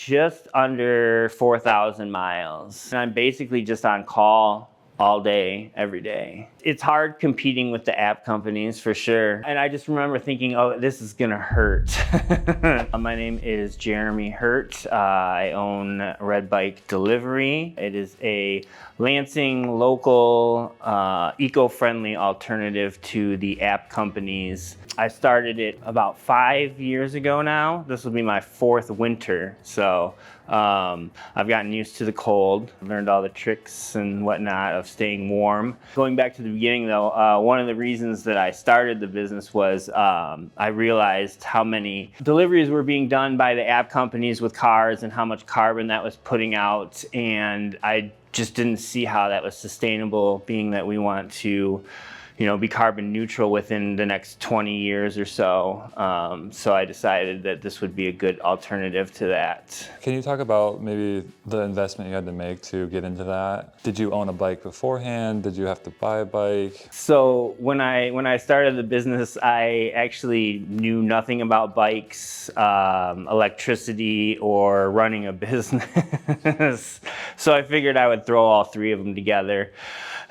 just under 4,000 miles. And I'm basically just on call all day, every day. It's hard competing with the app companies for sure. And I just remember thinking, oh, this is gonna hurt. My name is Jeremy Hurt. I own Red Bike Delivery. It is a Lansing local, eco-friendly alternative to the app companies. I started it about 5 years ago now. This will be my 4th winter. So I've gotten used to the cold, learned all the tricks and whatnot of staying warm. Going back to the beginning though, one of the reasons that I started the business was I realized how many deliveries were being done by the app companies with cars and how much carbon that was putting out. And I just didn't see how that was sustainable, being that we want to be carbon neutral within the next 20 years or so. So I decided that this would be a good alternative to that. Can you talk about maybe the investment you had to make to get into that? Did you own a bike beforehand? Did you have to buy a bike? So when I started the business, I actually knew nothing about bikes, electricity, or running a business. So I figured I would throw all 3 of them together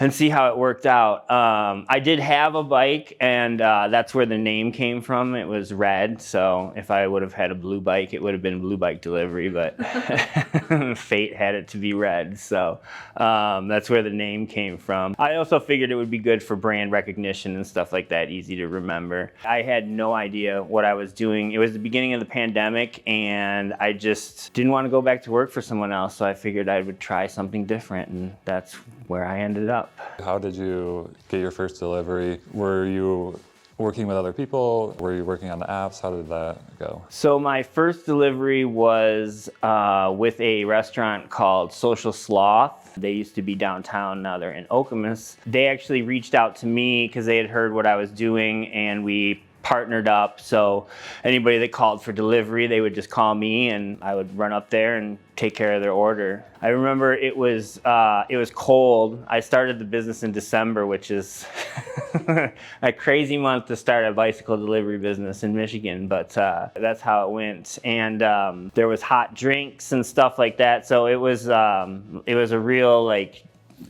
and see how it worked out. I did have a bike, and that's where the name came from. It was red, so if I would have had a blue bike, it would have been Blue Bike Delivery, but fate had it to be red, so that's where the name came from. I also figured it would be good for brand recognition and stuff like that, easy to remember. I had no idea what I was doing. It was the beginning of the pandemic, and I just didn't want to go back to work for someone else, so I figured I would try something different, and that's where I ended up. How did you get your first delivery? Were you working with other people? Were you working on the apps? How did that go? So my first delivery was with a restaurant called Social Sloth. They used to be downtown, now they're in Okemos. They actually reached out to me because they had heard what I was doing, and we partnered up. So anybody that called for delivery, they would just call me and I would run up there and take care of their order. I remember it was cold. I started the business in December, which is a crazy month to start a bicycle delivery business in Michigan, but that's how it went. And there was hot drinks and stuff like that. So it was a real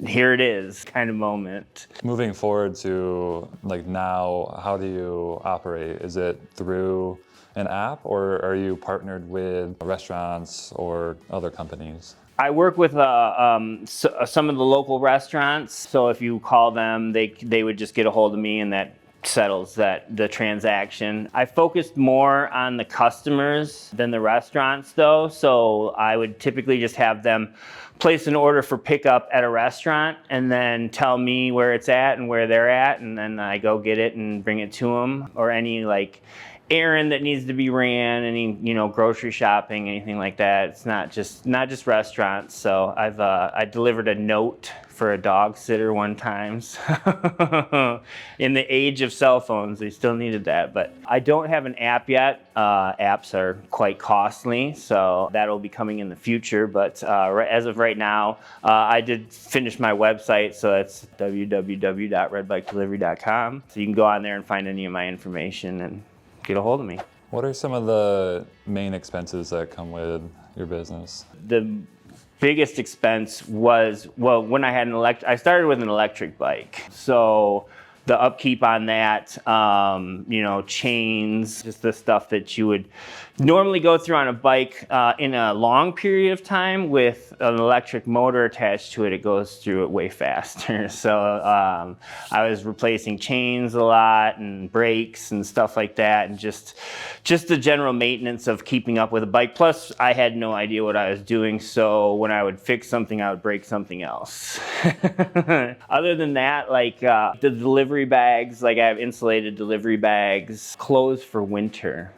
here it is kind of moment. Moving forward to now, how do you operate? Is it through an app, or are you partnered with restaurants or other companies? I work with some of the local restaurants. So if you call them, they would just get a hold of me, and that settles the transaction. I focused more on the customers than the restaurants though. So I would typically just have them place an order for pickup at a restaurant and then tell me where it's at and where they're at, and then I go get it and bring it to them, or any errand that needs to be ran, any grocery shopping, anything like that. It's not just restaurants. So I delivered a note for a dog sitter one time. In the age of cell phones, they still needed that. But I don't have an app yet. Apps are quite costly, so that'll be coming in the future. But as of right now, I did finish my website, so it's www.redbikedelivery.com. So you can go on there and find any of my information and get a hold of me. What are some of the main expenses that come with your business? The biggest expense was, when I had I started with an electric bike. So the upkeep on that, chains, just the stuff that you would normally go through on a bike in a long period of time. With an electric motor attached to it, it goes through it way faster. So I was replacing chains a lot and brakes and stuff like that, and just the general maintenance of keeping up with a bike. Plus, I had no idea what I was doing, so when I would fix something, I would break something else. Other than that, the delivery bags, I have insulated delivery bags. Clothes for winter,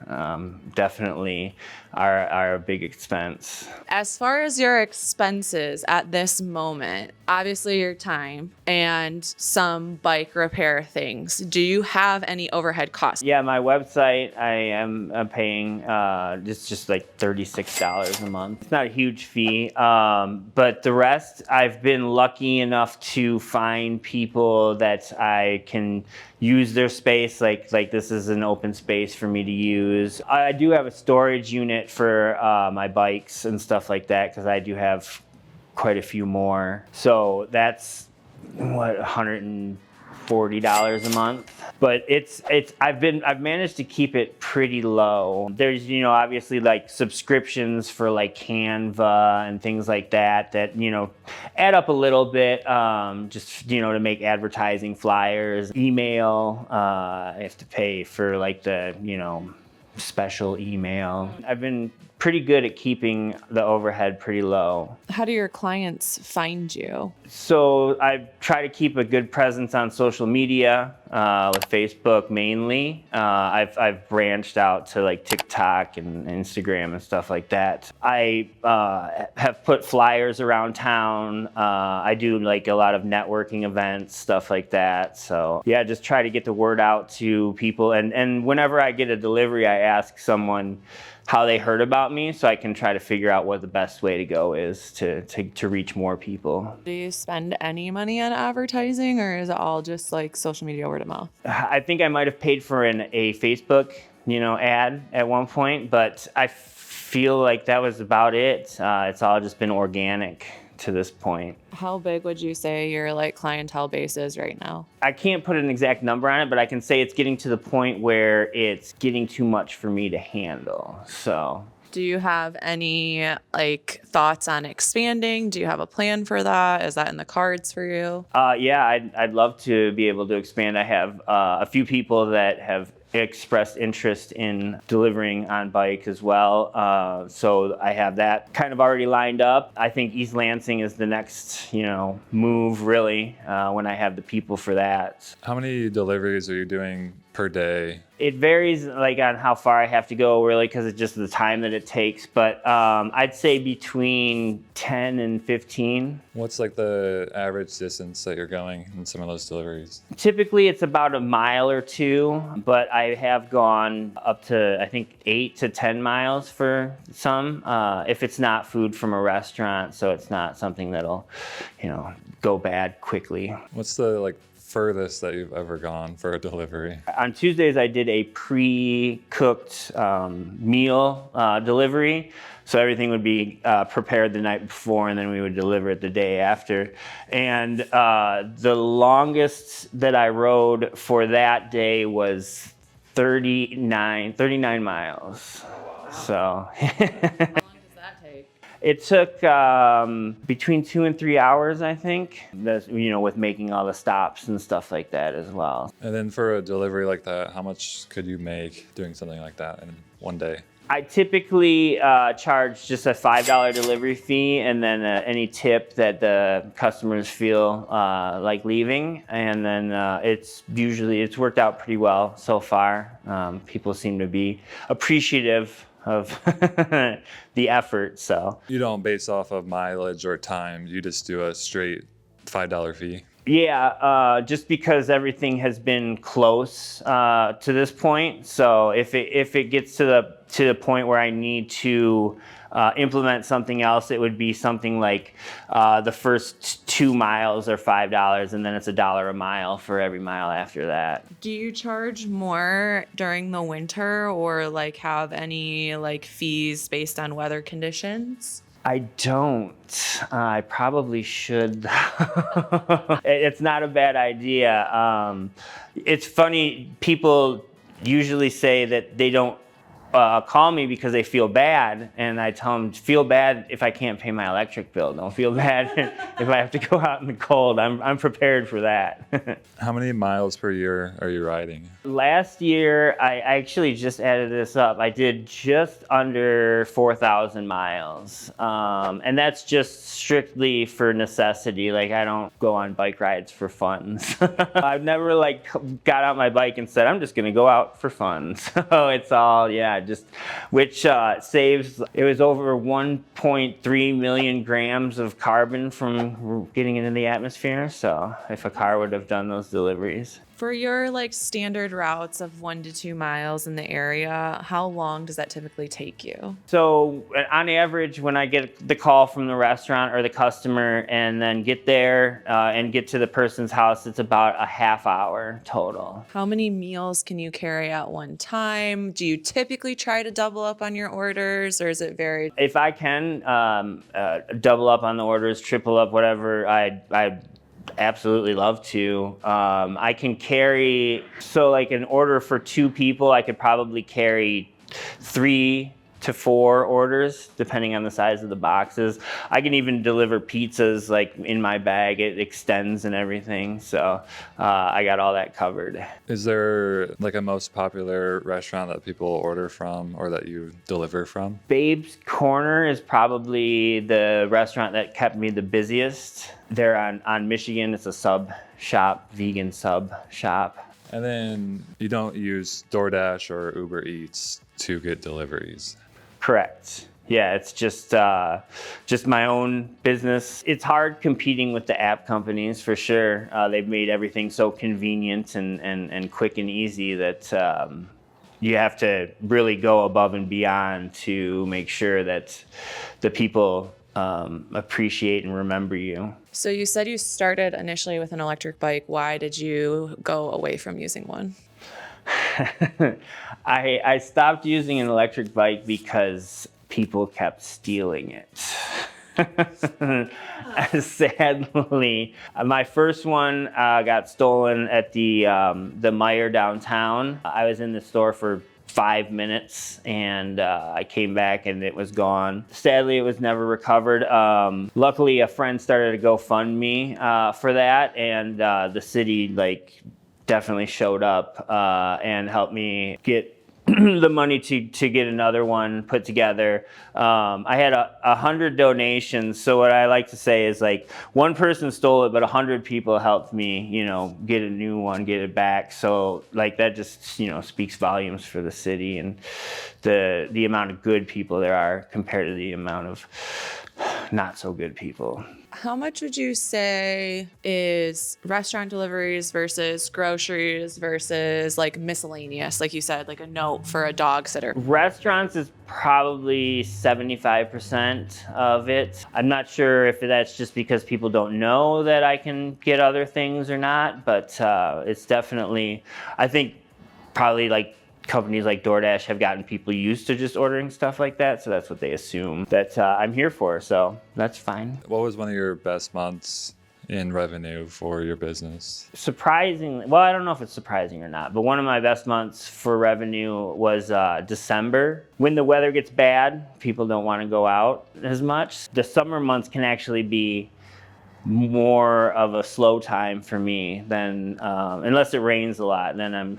definitely are a big expense. As far as your expenses at this moment, obviously your time and some bike repair things, do you have any overhead costs? Yeah, my website, I am paying just $36 a month. It's not a huge fee, but the rest, I've been lucky enough to find people that I can use their space. Like this is an open space for me to use. I do have a storage unit for my bikes and stuff like that, because I do have quite a few more. So that's what, $140 a month. But I've managed to keep it pretty low. There's, obviously like subscriptions for like Canva and things like that add up a little bit, just, to make advertising flyers, email. I have to pay for like the, special email. I've been pretty good at keeping the overhead pretty low. How do your clients find you? So I try to keep a good presence on social media, with Facebook mainly. I've branched out to like TikTok and Instagram and stuff like that. I have put flyers around town. I do like a lot of networking events, stuff like that. So yeah, just try to get the word out to people. And whenever I get a delivery, I ask someone how they heard about me, so I can try to figure out what the best way to go is to reach more people. Do you spend any money on advertising, or is it all just like social media word of mouth? I think I might have paid for a Facebook, ad at one point, but I feel like that was about it. It's all just been organic to this point. How big would you say your like clientele base is right now? I can't put an exact number on it, but I can say it's getting to the point where it's getting too much for me to handle. So, do you have any like thoughts on expanding? Do you have a plan for that? Is that in the cards for you? Yeah, I'd love to be able to expand. I have a few people that have expressed interest in delivering on bike as well. So I have that kind of already lined up. I think East Lansing is the next, move really, when I have the people for that. How many deliveries are you doing per day? It varies like on how far I have to go really, because it's just the time that it takes. But I'd say between 10 and 15. What's like the average distance that you're going in some of those deliveries? Typically it's about a mile or two, but I have gone up to, I think, 8 to 10 miles for some, if it's not food from a restaurant, so it's not something that'll, go bad quickly. What's the furthest that you've ever gone for a delivery? On Tuesdays, I did a pre-cooked meal delivery. So everything would be prepared the night before, and then we would deliver it the day after. And the longest that I rode for that day was 39 miles. So. It took between 2 and 3 hours, I think. That's, with making all the stops and stuff like that as well. And then for a delivery like that, how much could you make doing something like that in one day? I typically charge just a $5 delivery fee, and then any tip that the customers feel like leaving. And then it's worked out pretty well so far. People seem to be appreciative of the effort. So you don't base off of mileage or time, you just do a straight $5 fee? Yeah, just because everything has been close to this point. So if it gets to the point where I need to implement something else, it would be something like the first 2 miles are $5, and then it's $1 a mile for every mile after that. Do you charge more during the winter, or have any fees based on weather conditions? I don't. I probably should. It's not a bad idea. It's funny, people usually say that they don't call me because they feel bad, and I tell them, feel bad if I can't pay my electric bill. Don't feel bad if I have to go out in the cold. I'm prepared for that. How many miles per year are you riding? Last year, I actually just added this up. I did just under 4,000 miles. And that's just strictly for necessity. I don't go on bike rides for fun. I've never got out my bike and said, I'm just gonna go out for fun. So it's all, which saves, it was over 1.3 million grams of carbon from getting into the atmosphere. So if a car would have done those deliveries. For your like standard routes of 1 to 2 miles in the area, how long does that typically take you? So on average, when I get the call from the restaurant or the customer and then get there and get to the person's house, it's about a half hour total. How many meals can you carry at one time? Do you typically try to double up on your orders, or is it varied? If I can double up on the orders, triple up, whatever, I absolutely love to. I can carry, so like an order for 2 people, I could probably carry 3 to 4 orders, depending on the size of the boxes. I can even deliver pizzas like in my bag. It extends and everything. So I got all that covered. Is there like a most popular restaurant that people order from or that you deliver from? Babe's Corner is probably the restaurant that kept me the busiest. They're on Michigan. It's a sub shop, vegan sub shop. And then you don't use DoorDash or Uber Eats to get deliveries. Correct. Yeah, it's just my own business. It's hard competing with the app companies for sure. They've made everything so convenient and quick and easy that you have to really go above and beyond to make sure that the people appreciate and remember you. So you said you started initially with an electric bike. Why did you go away from using one? I stopped using an electric bike because people kept stealing it. Sadly, my first one got stolen at the Meijer downtown. I was in the store for 5 minutes and I came back and it was gone. Sadly, it was never recovered. Luckily, a friend started a GoFundMe for that, and the city definitely showed up and helped me get the money to get another one put together. I had 100 donations. So what I like to say is one person stole it, but 100 people helped me, get a new one, get it back. So that just, speaks volumes for the city and the amount of good people there are compared to the amount of not so good people. How much would you say is restaurant deliveries versus groceries versus miscellaneous? Like you said, a note for a dog sitter. Restaurants is probably 75% of it. I'm not sure if that's just because people don't know that I can get other things or not, but it's definitely, I think probably companies like DoorDash have gotten people used to just ordering stuff like that, so that's what they assume that I'm here for, so that's fine. What was one of your best months in revenue for your business? Surprisingly, well, I don't know if it's surprising or not, but one of my best months for revenue was December. When the weather gets bad, people don't want to go out as much. The summer months can actually be more of a slow time for me than unless it rains a lot, then I'm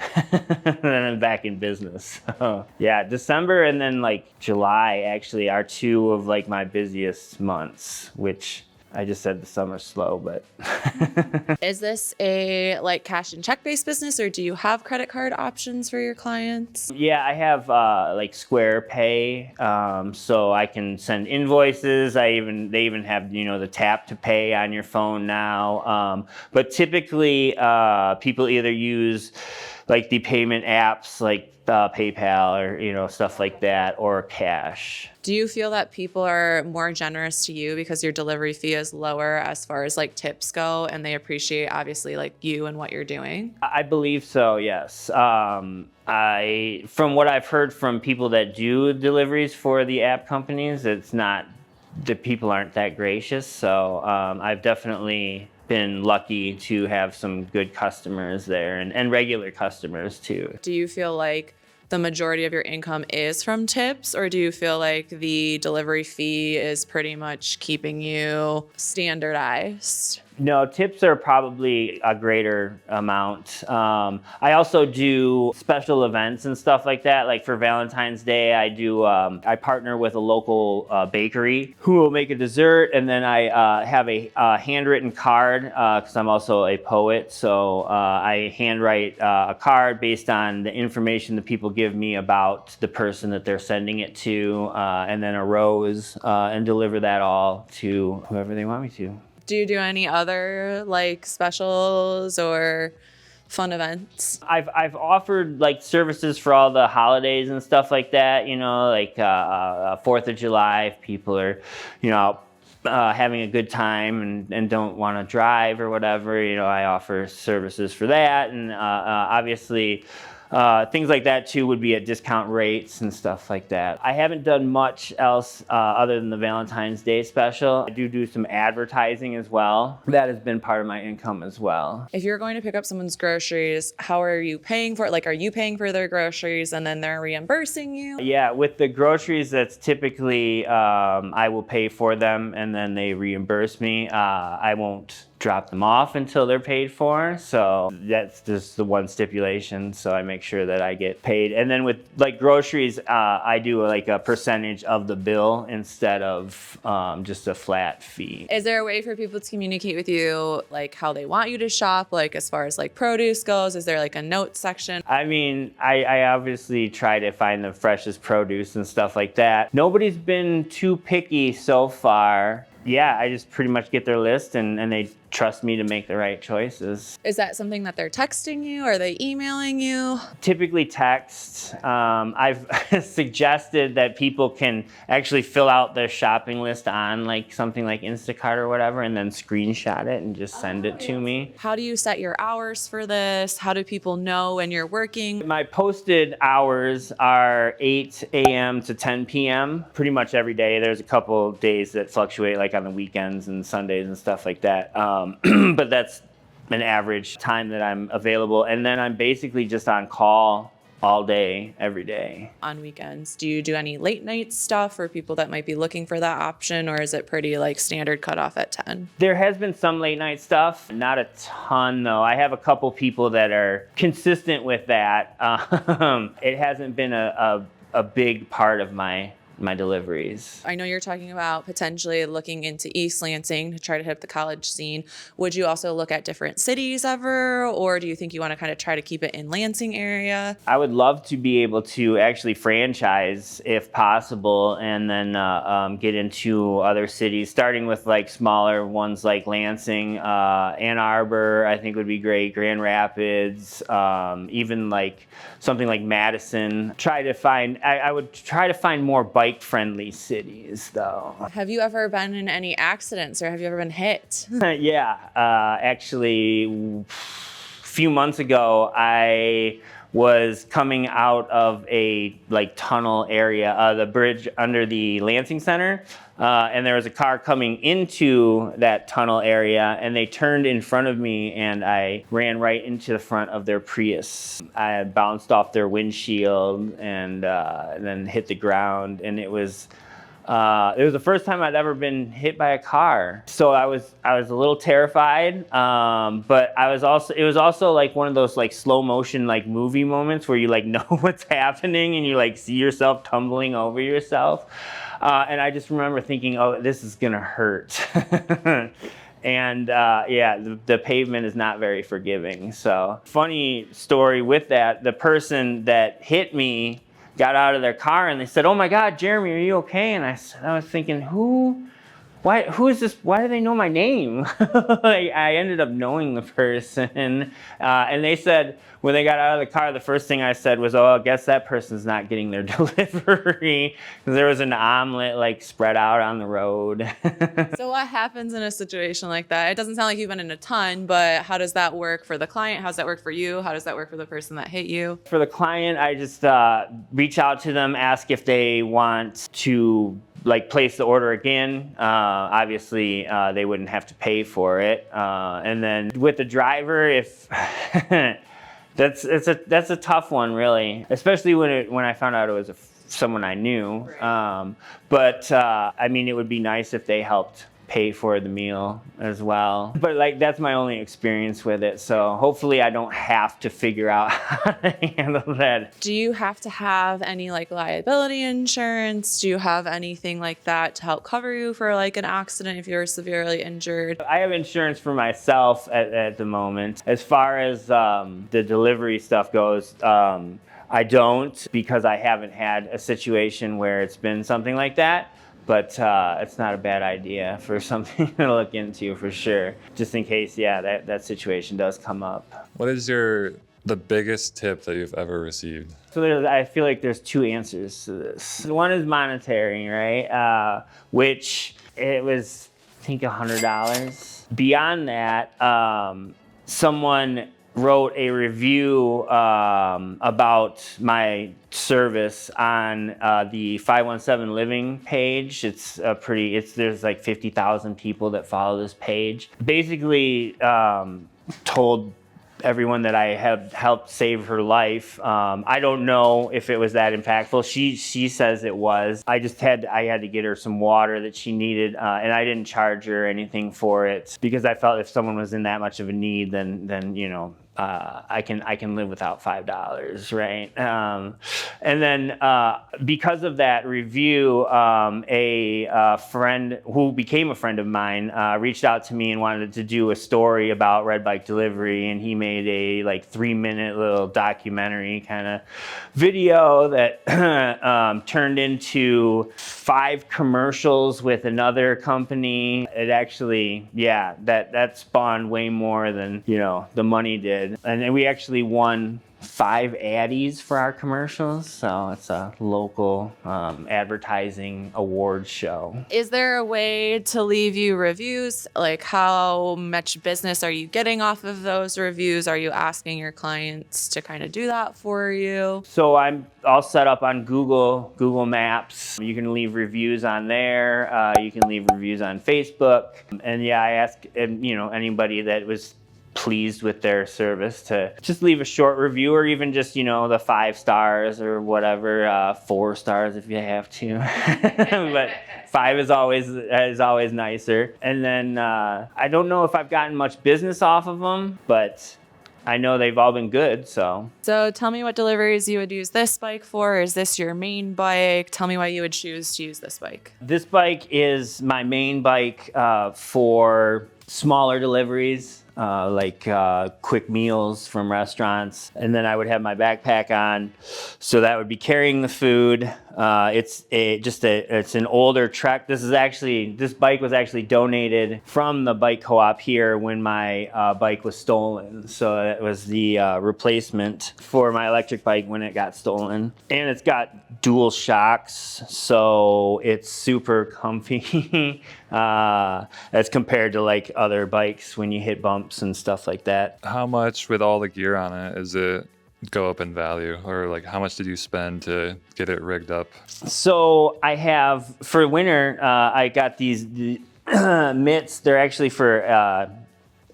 then I'm back in business. So, yeah, December and then July actually are 2 of my busiest months, which I just said the summer's slow, but Is this a cash and check based business, or do you have credit card options for your clients? yeah, I have Square Pay, so I can send invoices. They even have the tap to pay on your phone now. But typically, people either use the payment apps like PayPal or stuff like that, or cash. Do you feel that people are more generous to you because your delivery fee is lower as far as tips go, and they appreciate obviously you and what you're doing? I believe so, yes. From what I've heard from people that do deliveries for the app companies, it's not, the people aren't that gracious. So I've definitely been lucky to have some good customers there and regular customers too. Do you feel like the majority of your income is from tips, or do you feel like the delivery fee is pretty much keeping you standardized? No, tips are probably a greater amount. I also do special events and stuff like that. Like for Valentine's Day, I partner with a local bakery who will make a dessert, and then I have a handwritten card because I'm also a poet. So I handwrite a card based on the information that people give me about the person that they're sending it to, and then a rose, and deliver that all to whoever they want me to. Do you do any other specials or fun events? I've offered like services for all the holidays and stuff like that, like 4th of July, if people are, out having a good time and don't want to drive or whatever, I offer services for that. And obviously, things like that too would be at discount rates and stuff like that. I haven't done much else other than the Valentine's Day special. I do some advertising as well. That has been part of my income as well. If you're going to pick up someone's groceries, how are you paying for it? Like, are you paying for their groceries and then they're reimbursing you? Yeah, with the groceries, that's typically I will pay for them and then they reimburse me. I won't drop them off until they're paid for. So that's just the one stipulation. So I make sure that I get paid. And then with like groceries, I do like a percentage of the bill instead of just a flat fee. Is there a way for people to communicate with you, like how they want you to shop, like as far as like produce goes? Is there like a note section? I mean, I obviously try to find the freshest produce and stuff like that. Nobody's been too picky so far. Yeah, I just pretty much get their list and they trust me to make the right choices. Is that something that they're texting you? Are they emailing you? Typically text. I've suggested that people can actually fill out their shopping list on like something like Instacart or whatever and then screenshot it and just send it to me. How do you set your hours for this? How do people know when you're working? My posted hours are 8 a.m. to 10 p.m. pretty much every day. There's a couple days that fluctuate like on the weekends and Sundays and stuff like that. But that's an average time that I'm available. And then I'm basically just on call all day, every day. On weekends, do you do any late night stuff for people that might be looking for that option, or is it pretty like standard cutoff at 10? There has been some late night stuff, not a ton though. I have a couple people that are consistent with that. It hasn't been a big part of my deliveries. I know you're talking about potentially looking into East Lansing to try to hit up the college scene. Would you also look at different cities ever, or do you think you want to kind of try to keep it in Lansing area? I would love to be able to actually franchise if possible and then get into other cities, starting with like smaller ones like Lansing, Ann Arbor, I think would be great, Grand Rapids, even like something like Madison. I would try to find more bike-friendly cities, though. Have you ever been in any accidents, or have you ever been hit? Yeah, actually, a few months ago, I was coming out of a like tunnel area, the bridge under the Lansing Center, and there was a car coming into that tunnel area, and they turned in front of me, and I ran right into the front of their Prius. I bounced off their windshield and then hit the ground, and it was the first time I'd ever been hit by a car. So I was a little terrified, but it was also like one of those like slow motion like movie moments where you like know what's happening and you like see yourself tumbling over yourself. And I just remember thinking, oh, this is gonna hurt. And the pavement is not very forgiving. So funny story with that, the person that hit me got out of their car and they said, "Oh my God, Jeremy, are you okay?" And I was thinking, who is this? Why do they know my name? I ended up knowing the person. And they said, when they got out of the car, the first thing I said was, "Oh, I guess that person's not getting their delivery." Because there was an omelet like spread out on the road. So what happens in a situation like that? It doesn't sound like you've been in a ton, but how does that work for the client? How does that work for you? How does that work for the person that hit you? For the client, I just reach out to them, ask if they want to like place the order again. Obviously, they wouldn't have to pay for it. And then with the driver, if that's a tough one, really, especially when I found out it was someone I knew. But I mean, it would be nice if they helped pay for the meal as well. But like that's my only experience with it. So hopefully I don't have to figure out how to handle that. Do you have to have any like liability insurance? Do you have anything like that to help cover you for like an accident if you're severely injured? I have insurance for myself at the moment. As far as the delivery stuff goes, I don't, because I haven't had a situation where it's been something like that. But it's not a bad idea for something to look into for sure, just in case, that situation does come up. What is the biggest tip that you've ever received? So I feel like there's two answers to this. One is monetary, right? Which it was, I think, $100. Beyond that, someone wrote a review about my service on the 517 Living page. There's like 50,000 people that follow this page. Basically, told everyone that I had helped save her life. I don't know if it was that impactful. She says it was. I had to get her some water that she needed, and I didn't charge her anything for it because I felt if someone was in that much of a need, then I can live without $5, right? And then because of that review, a friend who became a friend of mine reached out to me and wanted to do a story about Red Bike Delivery, and he made a 3-minute little documentary kind of video that turned into 5 commercials with another company. It actually, that spawned way more than the money did. And we actually won 5 Addies for our commercials, so it's a local advertising awards show. Is there a way to leave you reviews? Like, how much business are you getting off of those reviews? Are you asking your clients to kind of do that for you? So I'm all set up on Google Maps. You can leave reviews on there. You can leave reviews on Facebook. And I ask anybody that was pleased with their service to just leave a short review, or even just the 5 stars or whatever, 4 stars if you have to. But 5 is always nicer. And then I don't know if I've gotten much business off of them, but I know they've all been good. So tell me what deliveries you would use this bike for. Is this your main bike? Tell me why you would choose to use this bike. This bike is my main bike for smaller deliveries. Quick meals from restaurants, and then I would have my backpack on, so that would be carrying the food. It's an older Trek. This bike was actually donated from the bike co-op here when my bike was stolen, so it was the replacement for my electric bike when it got stolen. And it's got dual shocks, so it's super comfy as compared to other bikes when you hit bumps and stuff like that. How much, with all the gear on it, is it go up in value? Or how much did you spend to get it rigged up? So I have, for winter, I got these mitts. They're actually for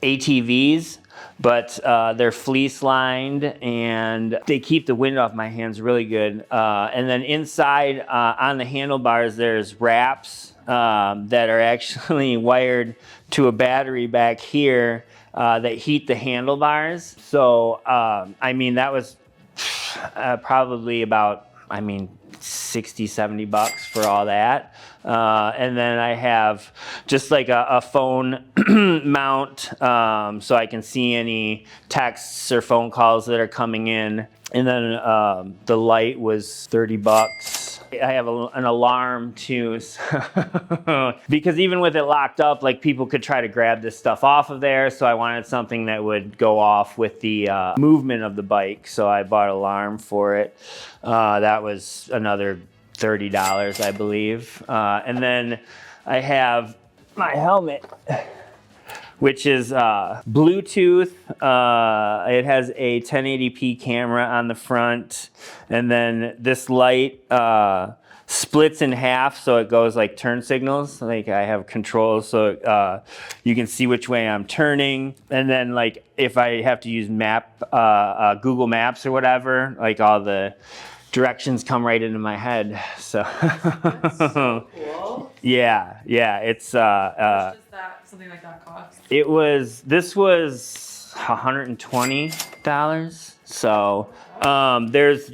ATVs, but they're fleece lined and they keep the wind off my hands really good. And then inside on the handlebars, there's wraps that are actually wired to a battery back here that heat the handlebars. So, that was probably about, $60-$70 for all that. And then I have just a phone mount so I can see any texts or phone calls that are coming in. And then the light was $30. I have an alarm too, so because even with it locked up, people could try to grab this stuff off of there. So I wanted something that would go off with the movement of the bike. So I bought an alarm for it. That was another $30, I believe. And then I have my helmet, which is Bluetooth. It has a 1080p camera on the front. And then this light splits in half, so it goes like turn signals. I have controls, so you can see which way I'm turning. And then if I have to use Google Maps or whatever, all the directions come right into my head. So That's so cool. Yeah, it's How much does something like that cost? This was $120. So there's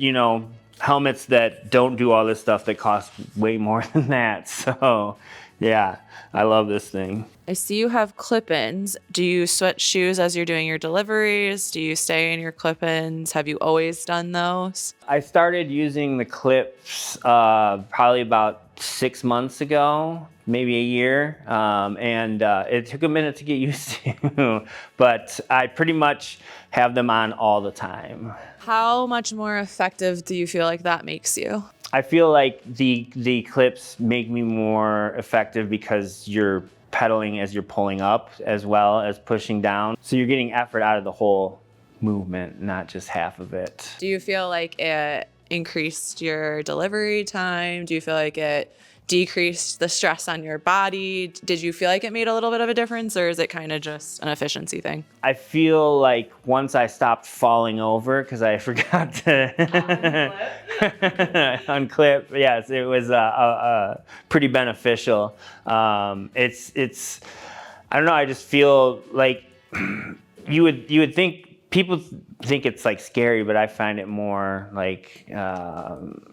helmets that don't do all this stuff that cost way more than that. So yeah, I love this thing. I see you have Clippins. Do you switch shoes as you're doing your deliveries? Do you stay in your Clippins? Have you always done those? I started using the clips probably about 6 months ago, maybe a year, and it took a minute to get used to, but I pretty much have them on all the time. How much more effective do you feel like that makes you? I feel like the clips make me more effective because you're pedaling as you're pulling up as well as pushing down. So you're getting effort out of the whole movement, not just half of it. Do you feel like it increased your delivery time? Do you feel like it decreased the stress on your body? Did you feel like it made a little bit of a difference, or is it kind of just an efficiency thing? I feel like once I stopped falling over because I forgot to unclip, yes, it was pretty beneficial. It's I don't know. I just feel like you would think people think it's like scary, but I find it more like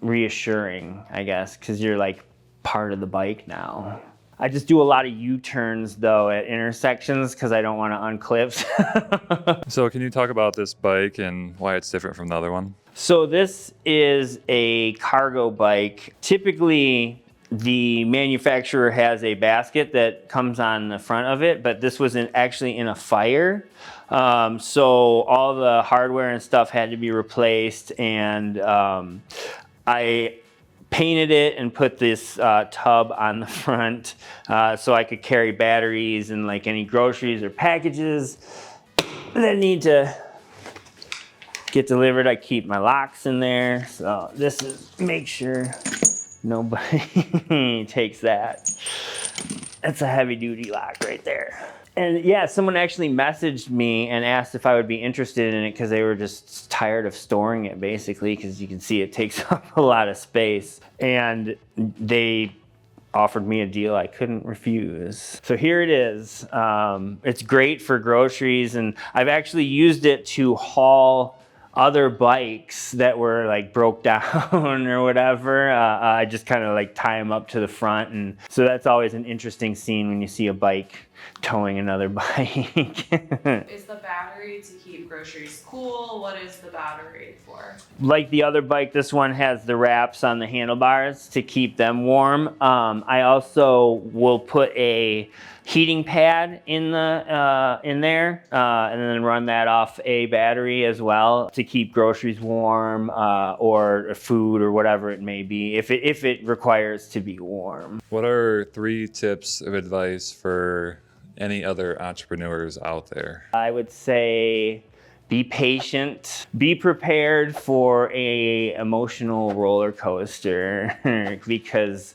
reassuring, I guess, because you're like part of the bike now. I just do a lot of U-turns though at intersections because I don't want to unclip. So can you talk about this bike and why it's different from the other one? So this is a cargo bike. Typically, the manufacturer has a basket that comes on the front of it, but this was actually in a fire. So all the hardware and stuff had to be replaced, and I painted it and put this tub on the front so I could carry batteries and like any groceries or packages that need to get delivered. I keep my locks in there. So this is, make sure nobody takes that. That's a heavy duty lock right there. And yeah, someone actually messaged me and asked if I would be interested in it because they were just tired of storing it, basically, because you can see it takes up a lot of space. And they offered me a deal I couldn't refuse. So here it is. It's great for groceries, and I've actually used it to haul other bikes that were like broke down or whatever. I just kind of like tie them up to the front, and so that's always an interesting scene when you see a bike towing another bike. Is the battery to keep groceries cool? What is the battery for? Like the other bike, this one has the wraps on the handlebars to keep them warm. I also will put a heating pad in there, and then run that off a battery as well to keep groceries warm, or food or whatever it may be, if it requires to be warm. What are 3 tips of advice for any other entrepreneurs out there? I would say be patient, be prepared for a emotional roller coaster because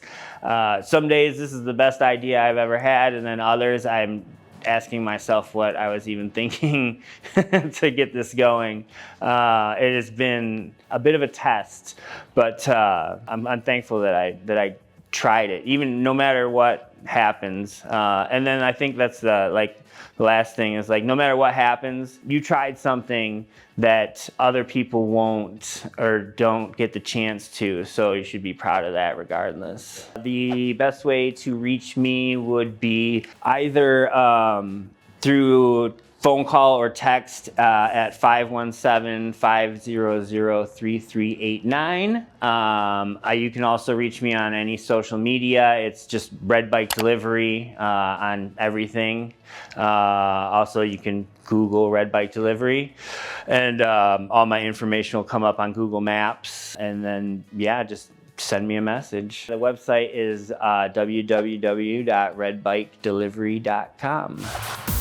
some days this is the best idea I've ever had, and then others I'm asking myself what I was even thinking to get this going. It has been a bit of a test, but I'm thankful that I tried it, even no matter what happens. And then I think that's the last thing is like, no matter what happens, you tried something that other people won't or don't get the chance to, so you should be proud of that regardless. The best way to reach me would be either through phone call or text at 517-500-3389. You can also reach me on any social media. It's just Red Bike Delivery on everything. Also, you can Google Red Bike Delivery, and all my information will come up on Google Maps. And then, yeah, just send me a message. The website is www.redbikedelivery.com.